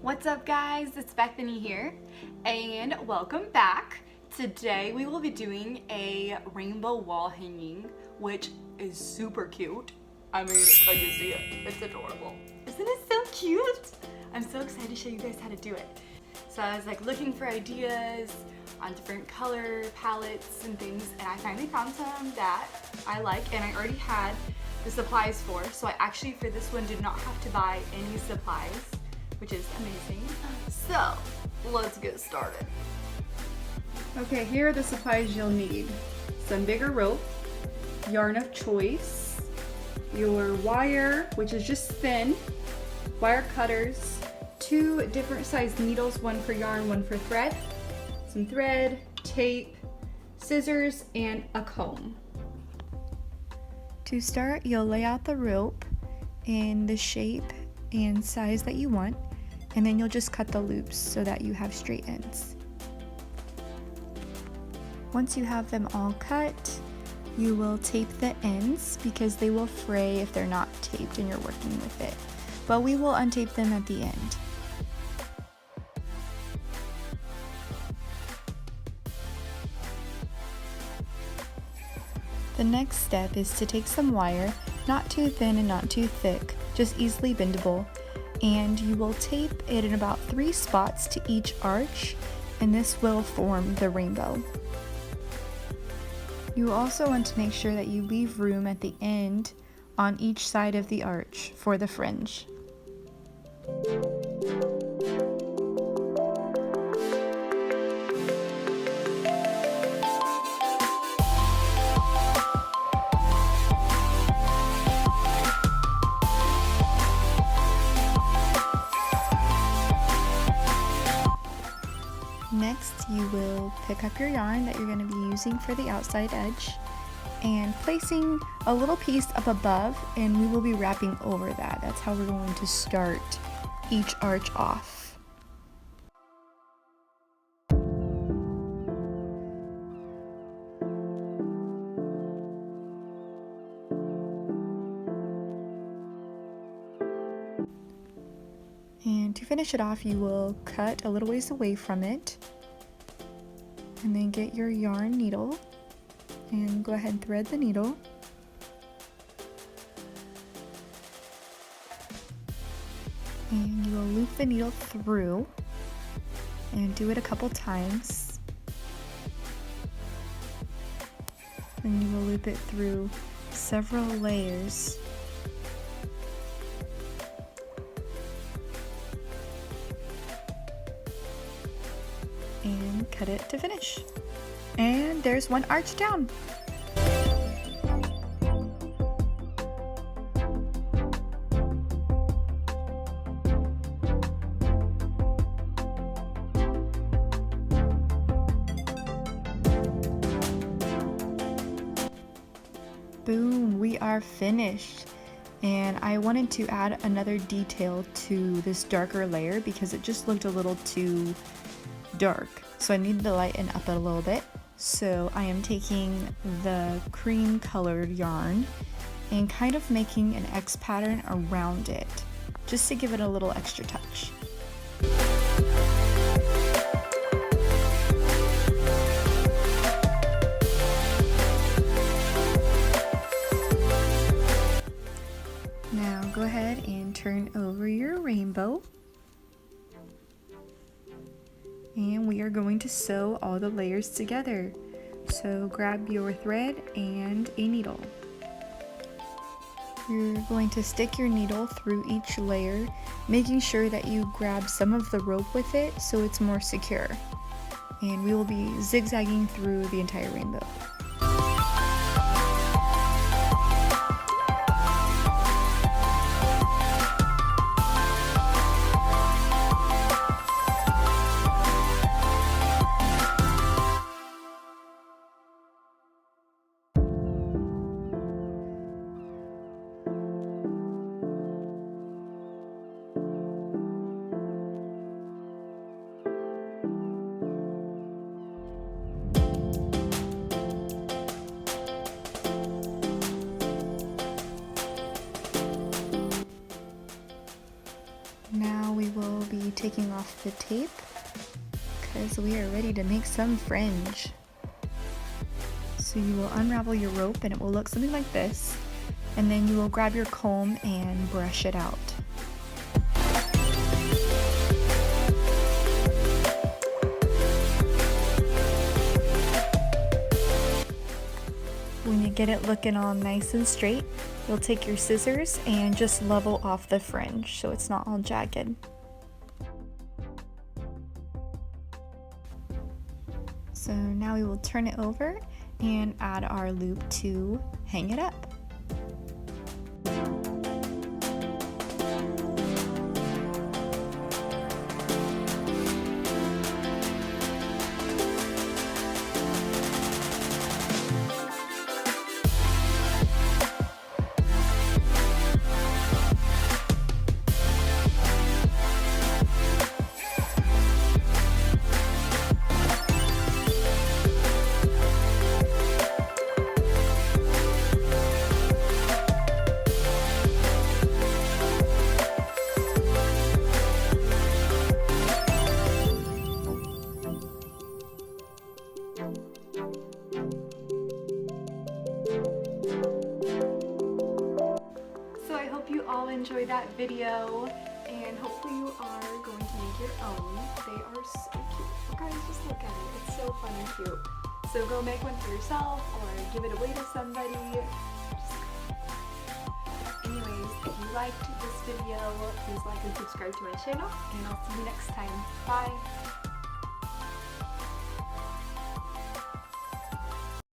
What's up guys, it's Bethany here and welcome back. Today we will be doing a rainbow wall hanging, which is super cute. I mean, can you see it? It's adorable. Isn't it so cute? I'm so excited to show you guys how to do it. So I was looking for ideas on different color palettes and things, and I finally found some that I like and I already had the supplies for. So I actually for this one did not have to buy any supplies, which is amazing. So let's get started. Okay, here are the supplies you'll need. Some bigger rope, yarn of choice, your wire, which is just thin, wire cutters, 2 different size needles, one for yarn, one for thread, some thread, tape, scissors, and a comb. To start, you'll lay out the rope in the shape and size that you want, and then you'll just cut the loops so that you have straight ends. Once you have them all cut, you will tape the ends because they will fray if they're not taped and you're working with it. But we will untape them at the end. The next step is to take some wire, not too thin and not too thick, just easily bendable, and you will tape it in about 3 spots to each arch, and this will form the rainbow. You also want to make sure that you leave room at the end on each side of the arch for the fringe. Next, you will pick up your yarn that you're going to be using for the outside edge and placing a little piece up above, and we will be wrapping over that. That's how we're going to start each arch off. And to finish it off, you will cut a little ways away from it and then get your yarn needle and go ahead and thread the needle. And you will loop the needle through and do it a couple times. And you will loop it through several layers. And cut it to finish. And there's one arch down. Boom, we are finished. And I wanted to add another detail to this darker layer because it just looked a little too dark, so I needed to lighten up a little bit. So I am taking the cream colored yarn and kind of making an X pattern around it just to give it a little extra touch. Now go ahead and turn over your rainbow. And we are going to sew all the layers together. So grab your thread and a needle. You're going to stick your needle through each layer, making sure that you grab some of the rope with it so it's more secure. And we will be zigzagging through the entire rainbow. Now we will be taking off the tape because we are ready to make some fringe. So you will unravel your rope and it will look something like this, and then you will grab your comb and brush it out. When you get it looking all nice and straight, you'll take your scissors and just level off the fringe so it's not all jagged. So now we will turn it over and add our loop to hang it up. So I hope you all enjoyed that video, and hopefully you are going to make your own. They are so cute. You guys, just look at it. It's so fun and cute. So go make one for yourself or give it away to somebody. Anyways, if you liked this video, please like and subscribe to my channel, and I'll see you next time. Bye!